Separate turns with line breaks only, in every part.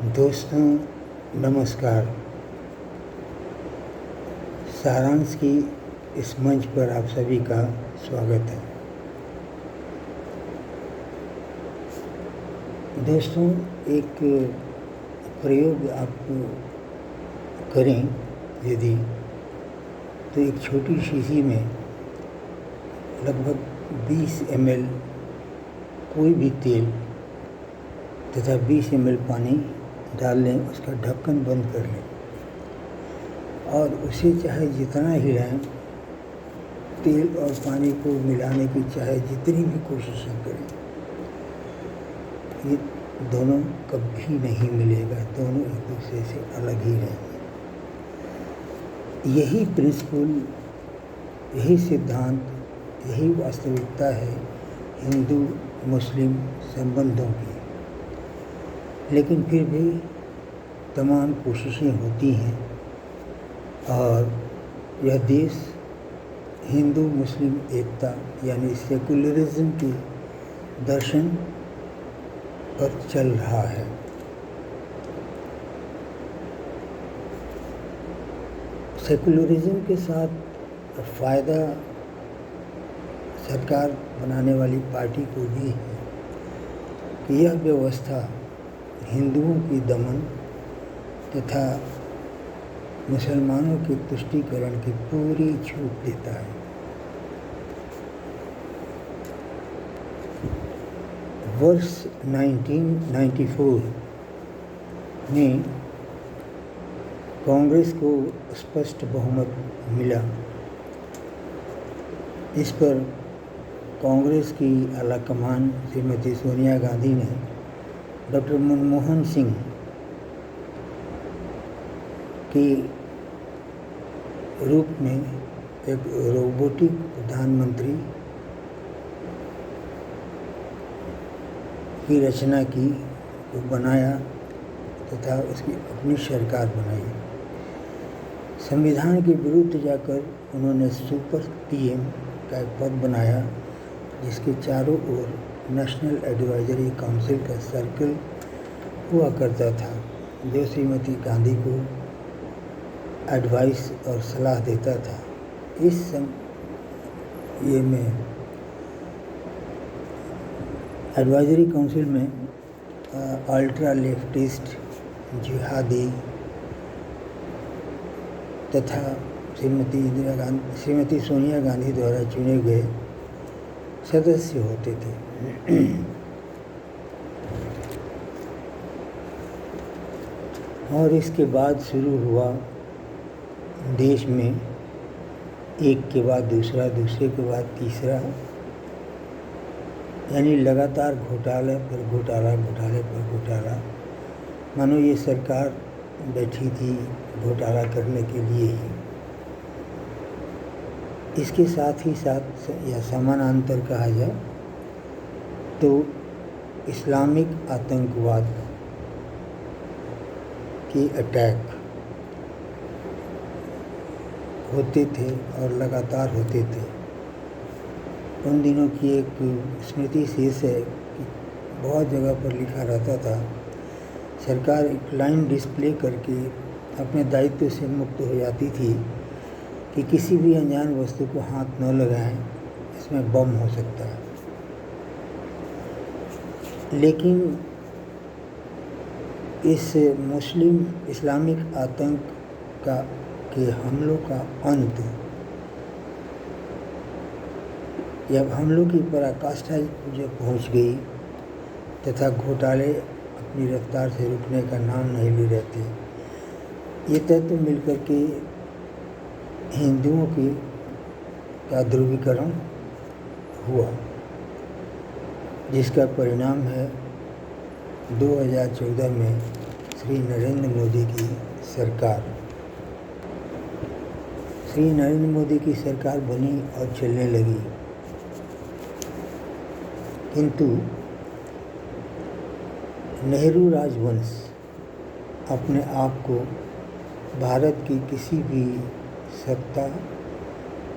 दोस्तों नमस्कार। सारांश की इस मंच पर आप सभी का स्वागत है। दोस्तों, एक प्रयोग आप करें यदि, तो एक छोटी शीशी में लगभग 20 ml कोई भी तेल तथा 20 ml पानी डाल लें, उसका ढक्कन बंद कर लें और उसे चाहे जितना हिलाएं, तेल और पानी को मिलाने की चाहे जितनी भी कोशिशें करें, ये दोनों कभी नहीं मिलेगा, दोनों एक दूसरे से अलग ही रहेंगे। यही प्रिंसिपल, यही सिद्धांत, यही वास्तविकता है हिंदू मुस्लिम संबंधों की। लेकिन फिर भी तमाम कोशिशें होती हैं और यह देश हिंदू मुस्लिम एकता यानी सेकुलरिज्म के दर्शन पर चल रहा है। सेकुलरिज्म के साथ फ़ायदा सरकार बनाने वाली पार्टी को भी है कि यह व्यवस्था हिंदुओं की दमन तथा मुसलमानों के तुष्टीकरण की पूरी छूट देता है। वर्ष 1994 में कांग्रेस को स्पष्ट बहुमत मिला। इस पर कांग्रेस की आलाकमान श्रीमती सोनिया गांधी ने डॉक्टर मनमोहन सिंह के रूप में एक रोबोटिक प्रधानमंत्री की रचना की, को बनाया तथा उसकी अपनी सरकार बनाई। संविधान के विरुद्ध जाकर उन्होंने सुपर पीएम का एक पद बनाया, जिसके चारों ओर नेशनल एडवाइजरी काउंसिल का सर्कल हुआ करता था, जो श्रीमती गांधी को एडवाइस और सलाह देता था। इस ये में एडवाइजरी काउंसिल में अल्ट्रा लेफ्टिस्ट, जिहादी तथा श्रीमती सोनिया गांधी द्वारा चुने गए सदस्य होते थे। और इसके बाद शुरू हुआ देश में एक के बाद दूसरा, दूसरे के बाद तीसरा, यानी लगातार घोटाला पर घोटाला, घोटाले पर घोटाला। मानो ये सरकार बैठी थी घोटाला करने के लिए ही। इसके साथ ही साथ या समानांतर कहा जाए तो इस्लामिक आतंकवाद के अटैक होते थे और लगातार होते थे। उन दिनों की एक स्मृति शेष है कि बहुत जगह पर लिखा रहता था, सरकार एक लाइन डिस्प्ले करके अपने दायित्व से मुक्त हो जाती थी कि किसी भी अनजान वस्तु को हाथ न लगाएं, इसमें बम हो सकता है। लेकिन इस मुस्लिम इस्लामिक आतंक के हमलों का अंत, जब हमलों की पराकाष्ठा जब पहुंच गई तथा घोटाले अपनी रफ्तार से रुकने का नाम नहीं ले रहे थे, ये तत्व मिलकर के हिंदुओं का ध्रुवीकरण हुआ, जिसका परिणाम है 2014 में श्री नरेंद्र मोदी की सरकार। श्री नरेंद्र मोदी की सरकार बनी और चलने लगी, किंतु नेहरू राजवंश अपने आप को भारत की किसी भी सत्ता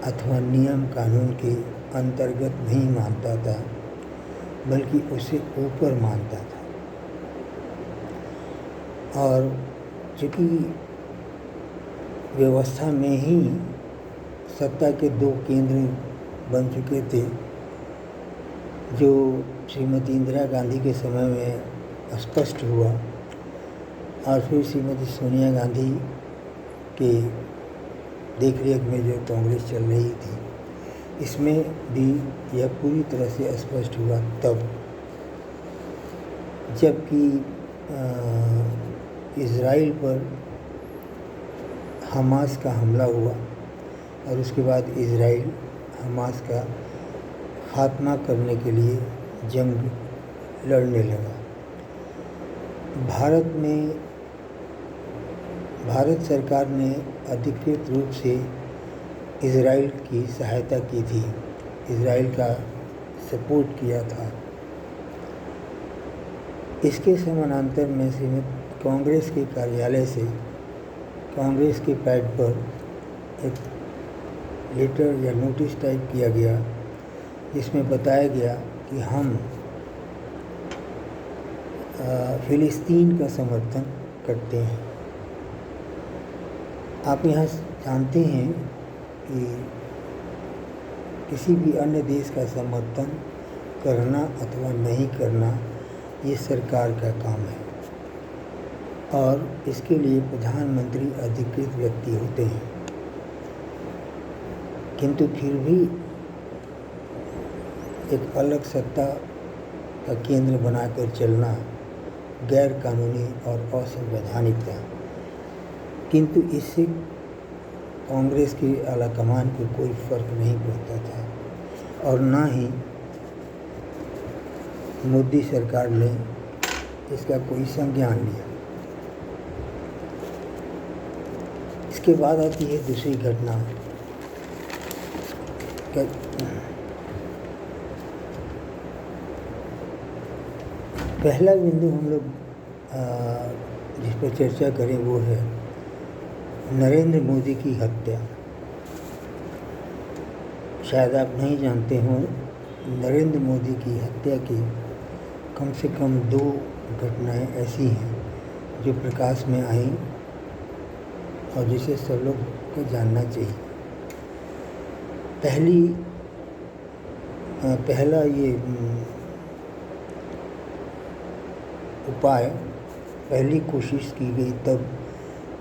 अथवा नियम कानून के अंतर्गत नहीं मानता था, बल्कि उसे ऊपर मानता था। और चूँकि व्यवस्था में ही सत्ता के दो केंद्र बन चुके थे, जो श्रीमती इंदिरा गांधी के समय में स्पष्ट हुआ और फिर श्रीमती सोनिया गांधी के देखरेख में जो कांग्रेस चल रही थी, इसमें भी यह पूरी तरह से स्पष्ट हुआ तब जबकि इज़राइल पर हमास का हमला हुआ और उसके बाद इज़राइल हमास का खात्मा करने के लिए जंग लड़ने लगा। भारत सरकार ने अधिकृत रूप से इज़राइल की सहायता की थी, इज़राइल का सपोर्ट किया था। इसके समानांतर में कांग्रेस के कार्यालय से कांग्रेस के पैड पर एक लेटर या नोटिस टाइप किया गया, जिसमें बताया गया कि हम फ़िलिस्तीन का समर्थन करते हैं। आप यहाँ जानते हैं कि किसी भी अन्य देश का समर्थन करना अथवा नहीं करना ये सरकार का काम है और इसके लिए प्रधानमंत्री अधिकृत व्यक्ति होते हैं, किंतु फिर भी एक अलग सत्ता का केंद्र बनाकर चलना गैर कानूनी और असंवैधानिक था। किंतु इससे कांग्रेस की आलाकमान को कोई फर्क नहीं पड़ता था और ना ही मोदी सरकार ने इसका कोई संज्ञान लिया। इसके बाद आती है दूसरी घटना। पहला बिंदु हम लोग जिस पर चर्चा करें वो है नरेंद्र मोदी की हत्या। शायद आप नहीं जानते हो, नरेंद्र मोदी की हत्या की कम से कम 2 घटनाएं ऐसी हैं जो प्रकाश में आई और जिसे सब लोग को जानना चाहिए। पहला ये उपाय, पहली कोशिश की गई तब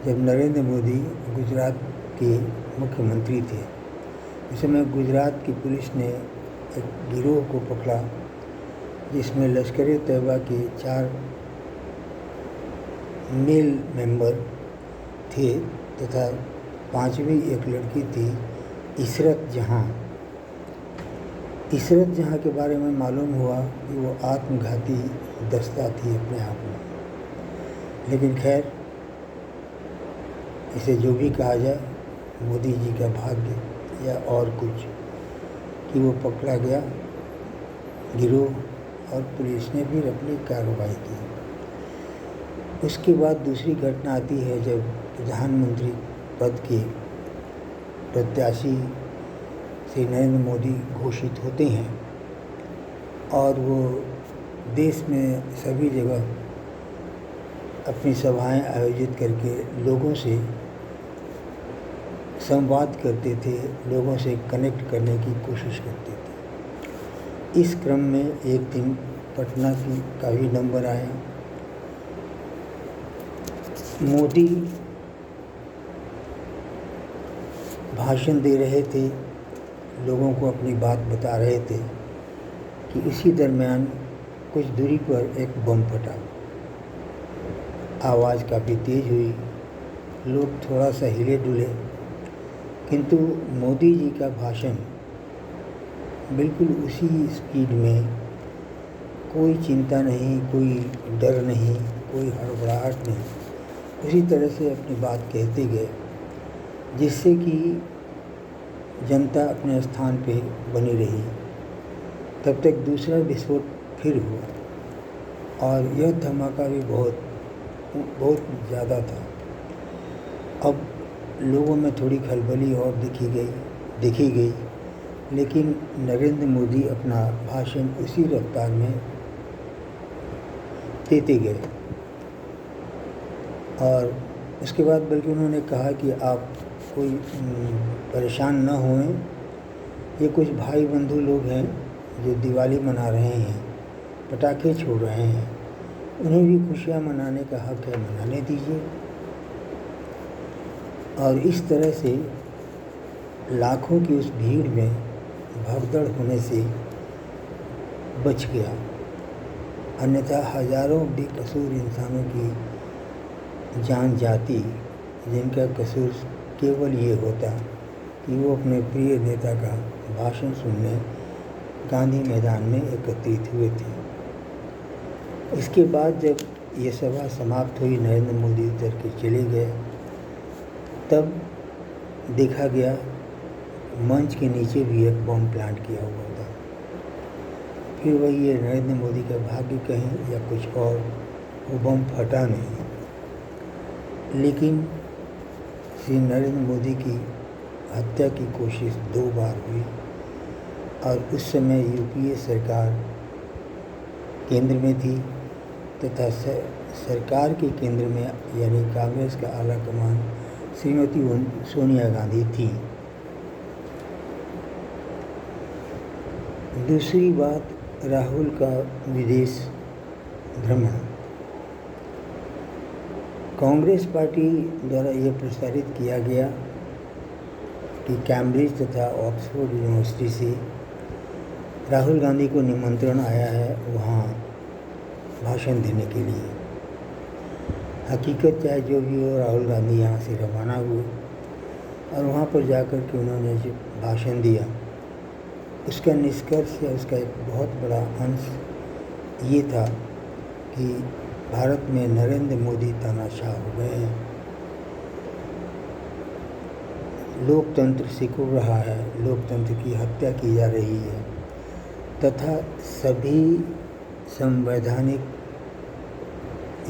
जब नरेंद्र मोदी गुजरात के मुख्यमंत्री थे। उस समय गुजरात की पुलिस ने एक गिरोह को पकड़ा जिसमें लश्कर-ए-तैयबा के 4 मेल मेंबर थे तथा 5वीं एक लड़की थी, इशरत जहाँ के बारे में मालूम हुआ कि वो आत्मघाती दस्ता थी अपने आप में। लेकिन खैर, इसे जो भी कहा जाए, मोदी जी का भाग्य या और कुछ कि वो पकड़ा गया गिरोह और पुलिस ने भी अपनी कार्रवाई की। उसके बाद दूसरी घटना आती है जब प्रधानमंत्री पद के प्रत्याशी श्री नरेंद्र मोदी घोषित होते हैं और वो देश में सभी जगह अपनी सभाएं आयोजित करके लोगों से संवाद करते थे, लोगों से कनेक्ट करने की कोशिश करते थे। इस क्रम में एक दिन पटना का भी नंबर आया। मोदी भाषण दे रहे थे, लोगों को अपनी बात बता रहे थे कि इसी दरमियान कुछ दूरी पर एक बम फटा। आवाज़ काफ़ी तेज़ हुई, लोग थोड़ा सा हिले डुले, किंतु मोदी जी का भाषण बिल्कुल उसी स्पीड में, कोई चिंता नहीं, कोई डर नहीं, कोई हड़बड़ाहट नहीं, उसी तरह से अपनी बात कहते गए, जिससे कि जनता अपने स्थान पे बनी रही। तब तक दूसरा विस्फोट फिर हुआ और यह धमाका भी बहुत ज़्यादा था। अब लोगों में थोड़ी खलबली और देखी गई, लेकिन नरेंद्र मोदी अपना भाषण उसी रफ्तार में देते गए। और उसके बाद बल्कि उन्होंने कहा कि आप कोई परेशान न होएं, ये कुछ भाई बंधु लोग हैं जो दिवाली मना रहे हैं, पटाखे छोड़ रहे हैं, उन्हें भी खुशियाँ मनाने का हक है, मनाने दीजिए। और इस तरह से लाखों की उस भीड़ में भगदड़ होने से बच गया, अन्यथा हजारों बेकसूर इंसानों की जान जाती, जिनका कसूर केवल ये होता कि वो अपने प्रिय नेता का भाषण सुनने गांधी मैदान में एकत्रित हुए थे। इसके बाद जब ये सभा समाप्त हुई, नरेंद्र मोदी उतर के चले गए, तब देखा गया मंच के नीचे भी एक बम प्लांट किया हुआ था। फिर वही ये नरेंद्र मोदी का भाग्य कहें या कुछ और, वो बम फटा नहीं। लेकिन श्री नरेंद्र मोदी की हत्या की कोशिश 2 बार हुई और उस समय यूपीए सरकार केंद्र में थी तथा सरकार के केंद्र में यानी कांग्रेस का आला कमान श्रीमती सोनिया गांधी थी। दूसरी बात, राहुल का विदेश भ्रमण। कांग्रेस पार्टी द्वारा यह प्रसारित किया गया कि कैम्ब्रिज तथा ऑक्सफोर्ड यूनिवर्सिटी से राहुल गांधी को निमंत्रण आया है वहाँ भाषण देने के लिए। हकीकत चाहे जो भी हो, राहुल गांधी यहाँ से रवाना हुए और वहाँ पर जाकर के उन्होंने जो भाषण दिया, उसका निष्कर्ष या उसका एक बहुत बड़ा अंश ये था कि भारत में नरेंद्र मोदी तानाशाह हो गए हैं, लोकतंत्र सिकुड़ रहा है, लोकतंत्र की हत्या की जा रही है तथा सभी संवैधानिक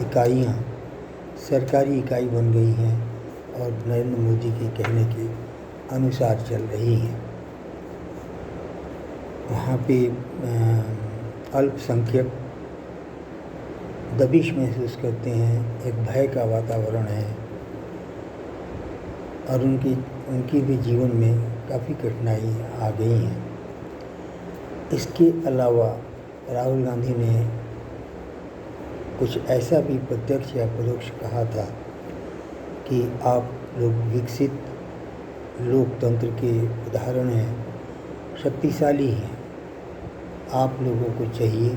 इकाइयाँ सरकारी इकाई बन गई हैं और नरेंद्र मोदी के कहने के अनुसार चल रही हैं। वहाँ पे अल्पसंख्यक दबिश महसूस करते हैं, एक भय का वातावरण है और उनकी भी जीवन में काफ़ी कठिनाई आ गई हैं। इसके अलावा राहुल गांधी ने कुछ ऐसा भी प्रत्यक्ष या परोक्ष कहा था कि आप लोग विकसित लोकतंत्र के उदाहरण हैं, शक्तिशाली हैं, आप लोगों को चाहिए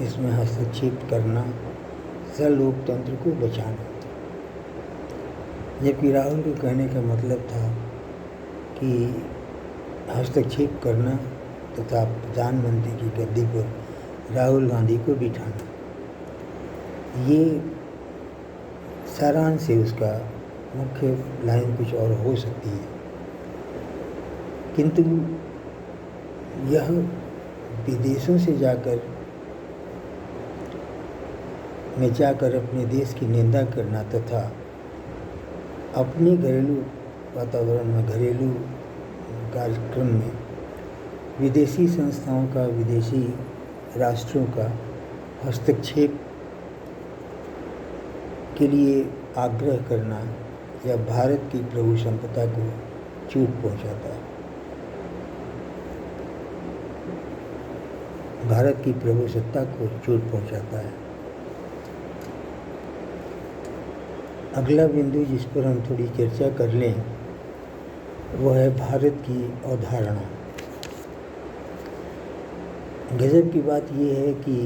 इसमें हस्तक्षेप करना, लोकतंत्र को बचाना। जबकि राहुल के कहने का मतलब था कि हस्तक्षेप करना तथा प्रधानमंत्री की गद्दी पर राहुल गांधी को बिठाना। ये सारांश से उसका मुख्य लाइन कुछ और हो सकती है, किंतु यह विदेशों से जाकर अपने देश की निंदा करना तथा अपने घरेलू वातावरण में, घरेलू कार्यक्रम में विदेशी संस्थाओं का, विदेशी राष्ट्रों का हस्तक्षेप के लिए आग्रह करना या भारत की प्रभुसत्ता को चोट पहुंचाता है। भारत की प्रभुसत्ता को चोट पहुंचाता है। अगला बिंदु जिस पर हम थोड़ी चर्चा कर लें वह है भारत की अवधारणा। गजब की बात यह है कि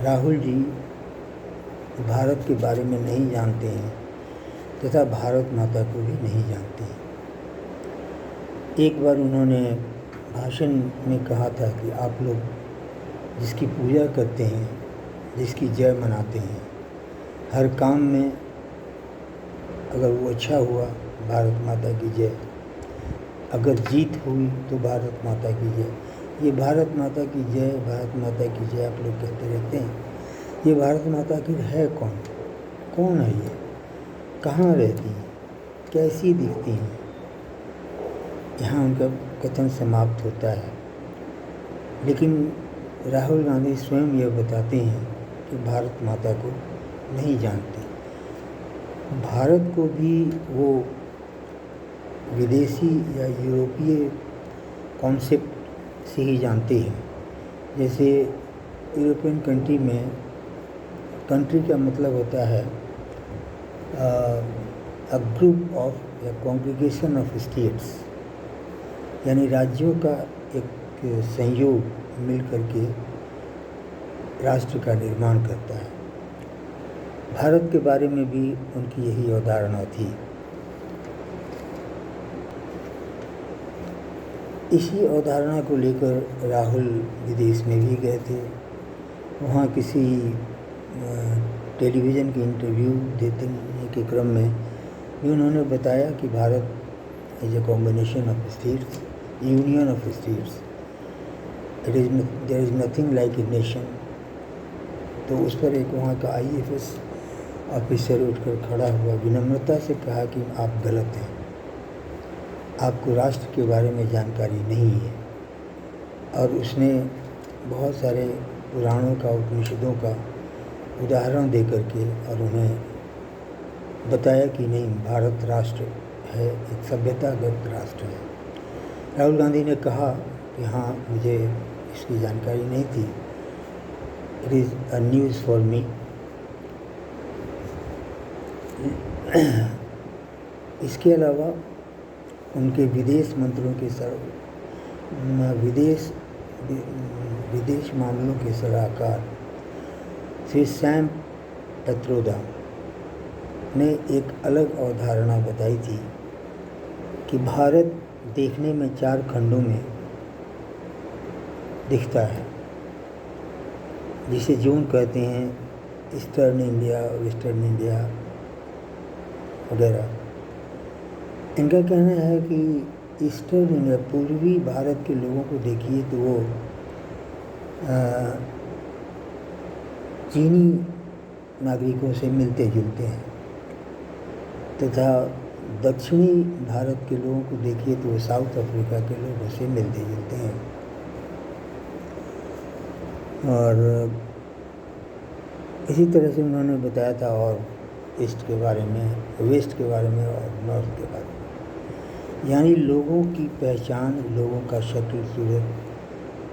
राहुल जी भारत के बारे में नहीं जानते हैं तथा भारत माता को भी नहीं जानते हैं। एक बार उन्होंने भाषण में कहा था कि आप लोग जिसकी पूजा करते हैं, जिसकी जय मनाते हैं, हर काम में अगर वो अच्छा हुआ भारत माता की जय, अगर जीत हुई तो भारत माता की जय। ये भारत माता की जय, भारत माता की जय आप लोग कहते रहते हैं, ये भारत माता की है कौन? कौन है ये? कहाँ रहती हैं? कैसी दिखती हैं? यहाँ उनका कथन समाप्त होता है। लेकिन राहुल गांधी स्वयं यह बताते हैं कि भारत माता को नहीं जानते। भारत को भी वो विदेशी या यूरोपीय कॉन्सेप्ट से ही जानते हैं। जैसे यूरोपियन कंट्री में कंट्री का मतलब होता है अ ग्रुप ऑफ या कॉन्ग्रीगेशन ऑफ स्टेट्स, यानी राज्यों का एक संयोग मिल करके राष्ट्र का निर्माण करता है। भारत के बारे में भी उनकी यही अवधारणा थी। इसी अवधारणा को लेकर राहुल विदेश में भी गए थे। वहाँ किसी टेलीविज़न की इंटरव्यू देते के क्रम में भी उन्होंने बताया कि Bharat is a combination of states, union of states, there is nothing like a nation. तो उस पर एक वहाँ का IAS ऑफिसर उठकर खड़ा हुआ, विनम्रता से कहा कि आप गलत हैं, आपको राष्ट्र के बारे में जानकारी नहीं है। और उसने बहुत सारे पुराणों का, उपनिषदों का उदाहरण दे करके और उन्हें बताया कि नहीं, भारत राष्ट्र है, एक सभ्यतागत राष्ट्र है। राहुल गांधी ने कहा कि हाँ, मुझे इसकी जानकारी नहीं थी, it is a news for me. इसके अलावा उनके विदेश मंत्रियों के विदेश मामलों के सलाहकार श्री सैम पेत्रोदा ने एक अलग अवधारणा बताई थी कि भारत देखने में 4 खंडों में दिखता है, जिसे जोन कहते हैं, ईस्टर्न इंडिया, वेस्टर्न इंडिया वगैरह। इनका कहना है कि ईस्टर्न इंडिया, पूर्वी भारत के लोगों को देखिए तो वो चीनी नागरिकों से मिलते जुलते हैं, तथा दक्षिणी भारत के लोगों को देखिए तो वो साउथ अफ्रीका के लोगों से मिलते जुलते हैं। और इसी तरह से उन्होंने बताया था और ईस्ट के बारे में, वेस्ट के बारे में और नॉर्थ के बारे में। यानी लोगों की पहचान, लोगों का शक्ल सूरत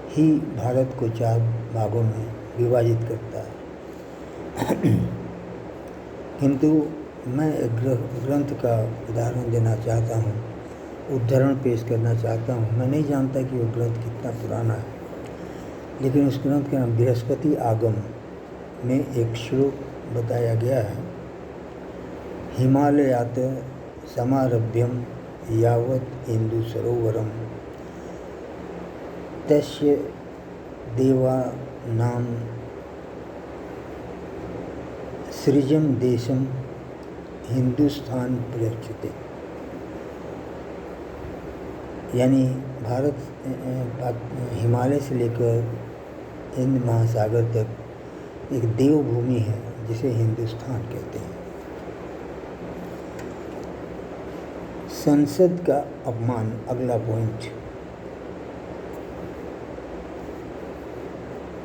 ही भारत को 4 भागों में विभाजित करता है। किंतु मैं एक ग्रंथ का उदाहरण देना चाहता हूँ, उदाहरण पेश करना चाहता हूँ। मैं नहीं जानता कि वो ग्रंथ कितना पुराना है, लेकिन उस ग्रंथ का नाम बृहस्पति आगम में एक श्लोक बताया गया है, हिमालयात समारभ्यम यावत् इंदु सरोवरम तस्य देवानां सृजम देशम हिंदुस्तान प्रचते। यानी भारत हिमालय से लेकर हिंद महासागर तक एक देवभूमि है जिसे हिंदुस्तान कहते हैं। संसद का अपमान, अगला पॉइंट।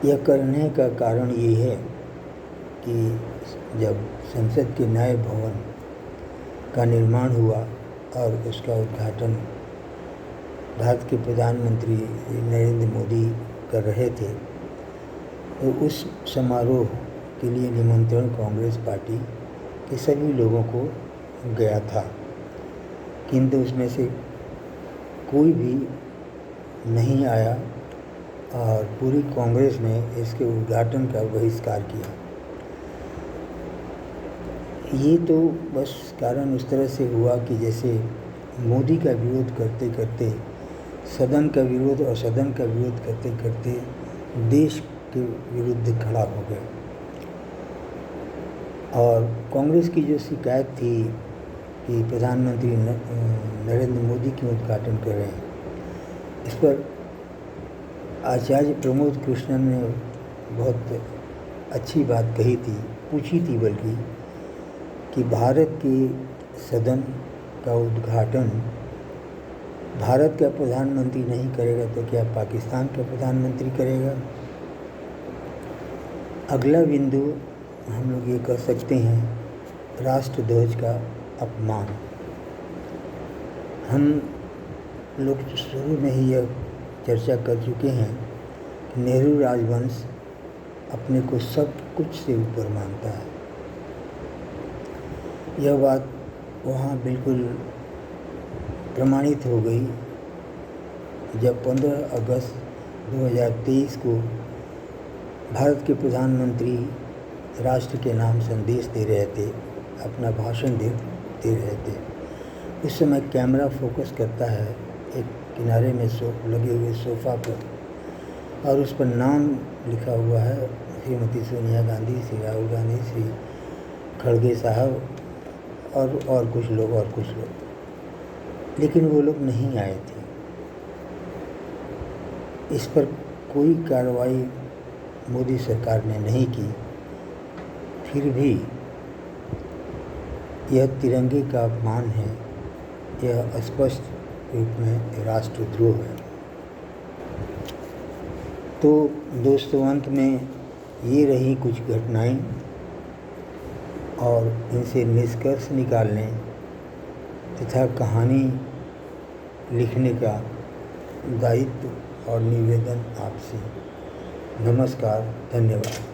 यह करने का कारण ये है कि जब संसद के नए भवन का निर्माण हुआ और उसका उद्घाटन भारत के प्रधानमंत्री नरेंद्र मोदी कर रहे थे, तो उस समारोह के लिए निमंत्रण कांग्रेस पार्टी के सभी लोगों को गया था, किंतु उसमें से कोई भी नहीं आया और पूरी कांग्रेस ने इसके उद्घाटन का बहिष्कार किया। ये तो बस कारण उस तरह से हुआ कि जैसे मोदी का विरोध करते करते सदन का विरोध और सदन का विरोध करते करते देश के विरुद्ध खड़ा हो गए। और कांग्रेस की जो शिकायत थी कि प्रधानमंत्री नरेंद्र मोदी क्यों उद्घाटन कर रहे हैं, इस पर आचार्य प्रमोद कृष्णन ने बहुत अच्छी बात कही थी, पूछी थी बल्कि, कि भारत के सदन का उद्घाटन भारत का प्रधानमंत्री नहीं करेगा तो क्या पाकिस्तान का प्रधानमंत्री करेगा। अगला बिंदु हम लोग ये कह सकते हैं राष्ट्रध्वज का अपमान। हम लोग शुरू में ही यह चर्चा कर चुके हैं कि नेहरू राजवंश अपने को सब कुछ से ऊपर मानता है। यह बात वहाँ बिल्कुल प्रमाणित हो गई जब 15 अगस्त 2023 को भारत के प्रधानमंत्री राष्ट्र के नाम संदेश दे रहे थे, अपना भाषण दे रहे थे। उस समय कैमरा फोकस करता है एक किनारे में लगे हुए सोफ़ा पर और उस पर नाम लिखा हुआ है श्रीमती सोनिया गांधी, श्री राहुल गांधी, श्री खड़गे साहब और कुछ लोग। लेकिन वो लोग नहीं आए थे। इस पर कोई कार्रवाई मोदी सरकार ने नहीं की। फिर भी यह तिरंगे का अपमान है, यह स्पष्ट रूप में राष्ट्रद्रोह है। तो दोस्तों, अंत में ये रही कुछ घटनाएं और इनसे निष्कर्ष निकालने तथा कहानी लिखने का दायित्व और निवेदन आपसे। नमस्कार, धन्यवाद।